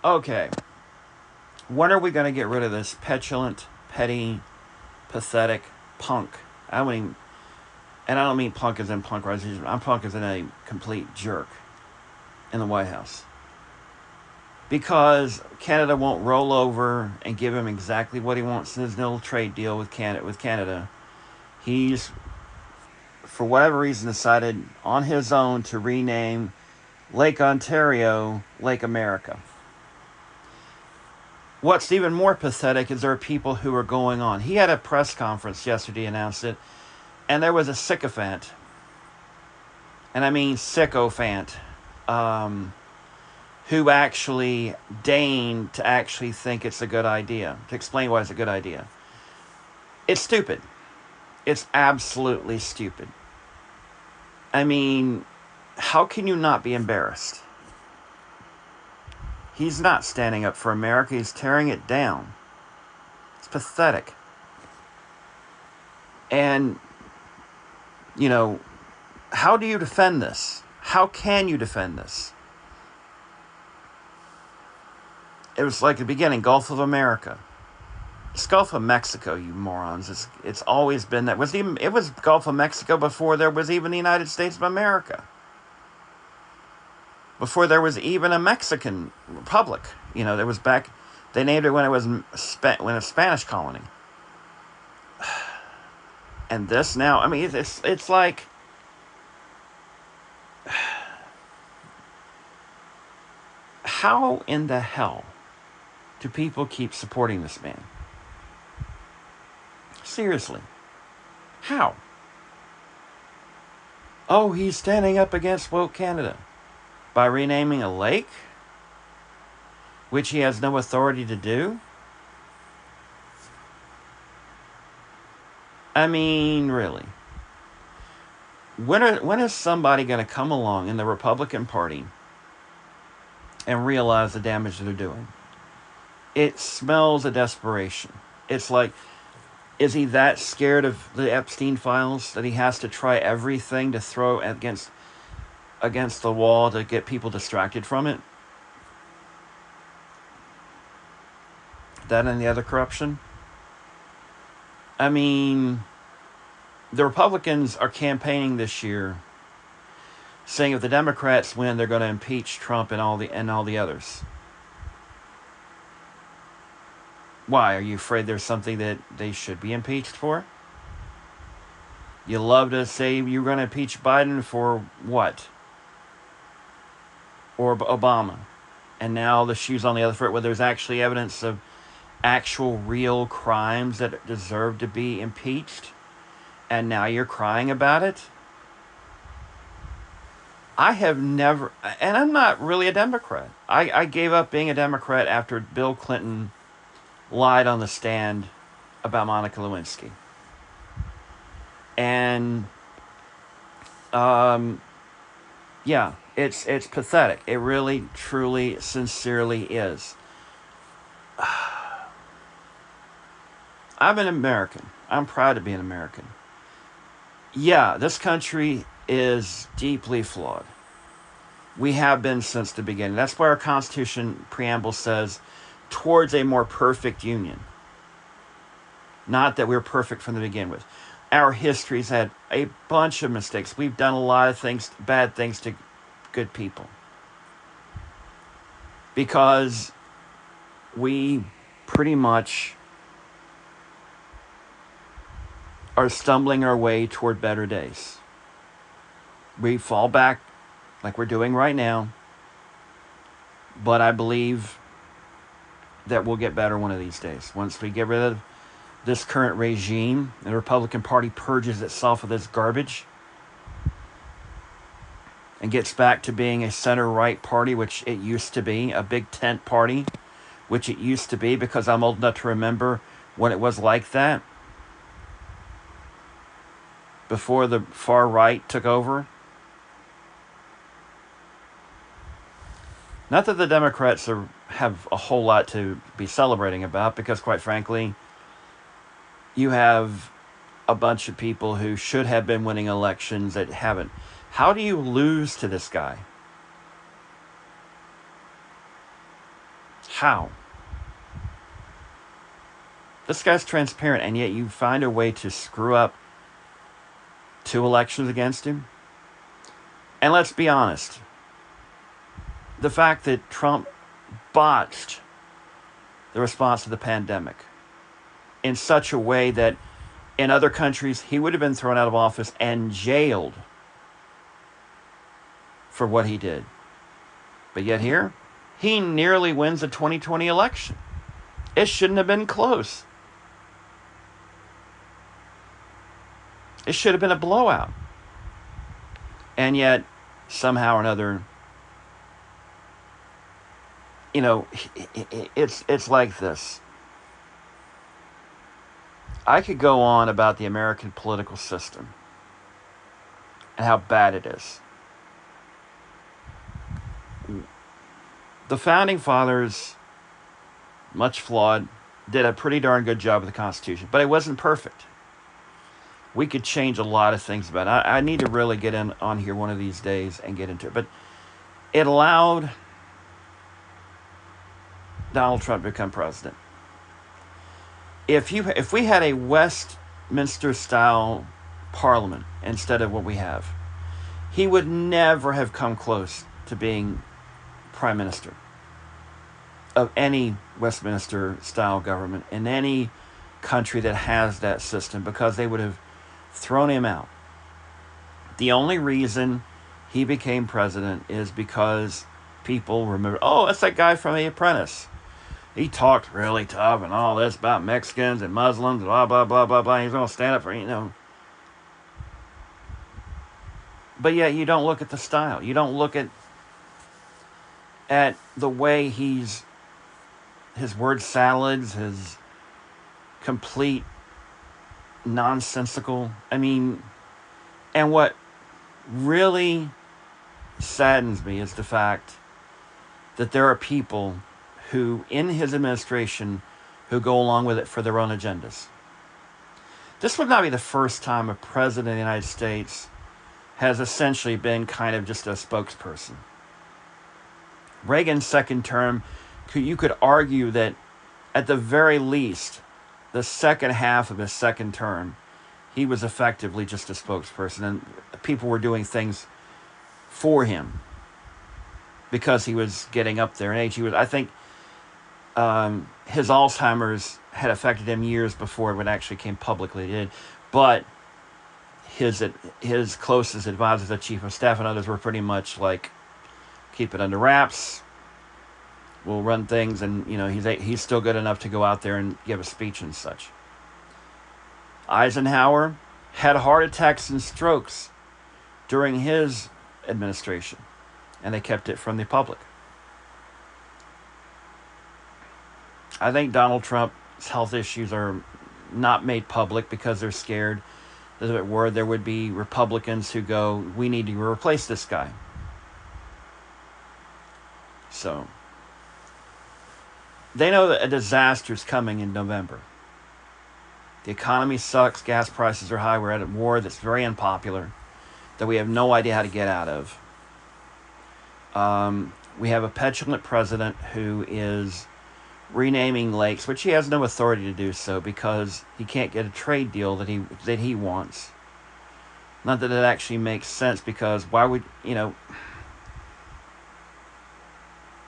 Okay, when are we going to get rid of this petulant, petty, pathetic punk? I don't even, and I don't mean punk as in punk rock. I'm punk as in a complete jerk in the White House. Because Canada won't roll over and give him exactly what he wants in his little trade deal with Canada. He's, for whatever reason, decided on his own to rename Lake Ontario Lake America. What's even more pathetic is there are people who are going on. He had a press conference yesterday, announced it, and there was a sycophant, and I mean sycophant, who actually deigned to actually think it's a good idea, to explain why it's a good idea. It's stupid. It's absolutely stupid. I mean, how can you not be embarrassed? He's not standing up for America. He's tearing it down. It's pathetic. And, you know, how do you defend this? How can you defend this? It was like the beginning, Gulf of America. It's Gulf of Mexico, you morons. It's always been that. It was Gulf of Mexico before there was even the United States of America. Before there was even a Mexican republic. You know, there was back, they named it when it was when a Spanish colony. And this now, I mean, it's like, how in the hell do people keep supporting this man? Seriously. How? Oh, he's standing up against woke Canada by renaming a lake, which he has no authority to do. I mean, really. When is somebody going to come along in the Republican Party and realize the damage that they're doing? It smells of desperation. It's like, is he that scared of the Epstein files that he has to try everything to throw against the wall to get people distracted from it? That and the other corruption? I mean, the Republicans are campaigning this year saying if the Democrats win, they're going to impeach Trump and all the others. Why? Are you afraid there's something that they should be impeached for? You love to say you're going to impeach Biden for what? Or Obama. And now the shoe's on the other foot where there's actually evidence of actual real crimes that deserve to be impeached. And now you're crying about it? I have never, and I'm not really a Democrat. I gave up being a Democrat after Bill Clinton lied on the stand about Monica Lewinsky. And, yeah, it's pathetic. It really, truly, sincerely is. I'm an American. I'm proud to be an American. Yeah, this country is deeply flawed. We have been since the beginning. That's why our Constitution preamble says, towards a more perfect union. Not that we're perfect from the beginning with. Our history's had a bunch of mistakes. We've done a lot of things, bad things to good people. Because we pretty much are stumbling our way toward better days. We fall back like we're doing right now. But I believe that we'll get better one of these days. Once we get rid of this current regime, the Republican Party purges itself of this garbage and gets back to being a center-right party, which it used to be, a big tent party, which it used to be, because I'm old enough to remember when it was like that, before the far right took over. Not that the Democrats have a whole lot to be celebrating about, because quite frankly, you have a bunch of people who should have been winning elections that haven't. How do you lose to this guy? How? This guy's transparent, and yet you find a way to screw up 2 elections against him? And let's be honest. The fact that Trump botched the response to the pandemic in such a way that in other countries he would have been thrown out of office and jailed for what he did. But yet here, he nearly wins the 2020 election. It shouldn't have been close. It should have been a blowout. And yet, somehow or another, it's like this. I could go on about the American political system and how bad it is. The Founding Fathers, much flawed, did a pretty darn good job with the Constitution, but it wasn't perfect. We could change a lot of things about it. I need to really get on here one of these days and get into it. But it allowed Donald Trump to become president. If we had a Westminster-style parliament instead of what we have, he would never have come close to being prime minister of any Westminster-style government in any country that has that system, because they would have thrown him out. The only reason he became president is because people remember, oh, that's that guy from The Apprentice. He talked really tough and all this about Mexicans and Muslims, blah, blah, blah, blah, blah. He's going to stand up for, But yet you don't look at the style. You don't look at the way his word salads, his complete nonsensical. And what really saddens me is the fact that there are people who, in his administration, who go along with it for their own agendas. This would not be the first time a president of the United States has essentially been kind of just a spokesperson. Reagan's second term, you could argue that at the very least, the second half of his second term, he was effectively just a spokesperson, and people were doing things for him because he was getting up there in age. I think his Alzheimer's had affected him years before it actually came publicly. It did, but his closest advisors, the chief of staff and others, were pretty much like, keep it under wraps. We'll run things, and he's still good enough to go out there and give a speech and such. Eisenhower had heart attacks and strokes during his administration, and they kept it from the public. I think Donald Trump's health issues are not made public because they're scared that there would be Republicans who go, we need to replace this guy. So they know that a disaster is coming in November. The economy sucks. Gas prices are high. We're at a war that's very unpopular, that we have no idea how to get out of. We have a petulant president who is renaming lakes, which he has no authority to do so because he can't get a trade deal that he wants. Not that it actually makes sense, because why would,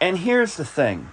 And here's the thing.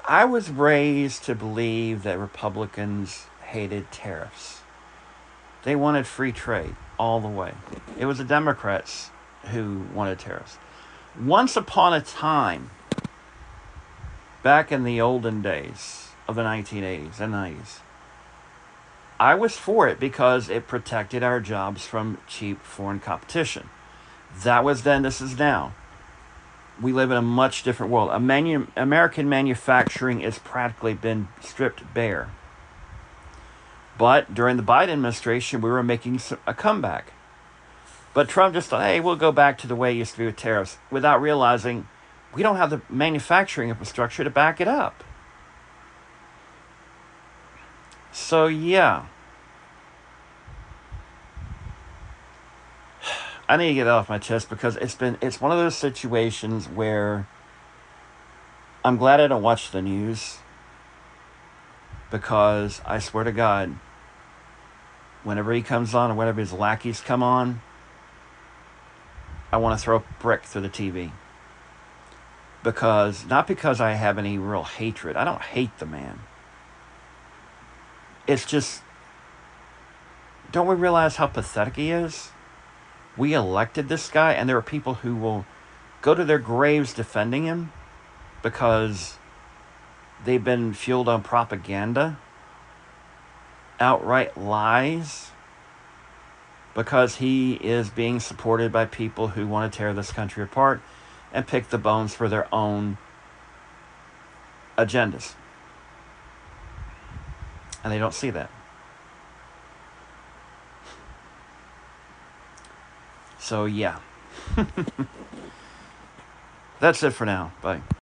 I was raised to believe that Republicans hated tariffs. They wanted free trade all the way. It was the Democrats who wanted tariffs. Once upon a time, back in the olden days of the 1980s and 90s, I was for it because it protected our jobs from cheap foreign competition. That was then, this is now. We live in a much different world. American manufacturing has practically been stripped bare. But during the Biden administration, we were making a comeback. But Trump just thought, hey, we'll go back to the way it used to be with tariffs, without realizing we don't have the manufacturing infrastructure to back it up. So, yeah. I need to get that off my chest because it's one of those situations where I'm glad I don't watch the news, because I swear to God, whenever he comes on or whenever his lackeys come on, I want to throw a brick through the TV. Not because I have any real hatred. I don't hate the man. It's just, don't we realize how pathetic he is? We elected this guy, and there are people who will go to their graves defending him because they've been fueled on propaganda, outright lies, because he is being supported by people who want to tear this country apart and pick the bones for their own agendas. And they don't see that. So, yeah. That's it for now. Bye.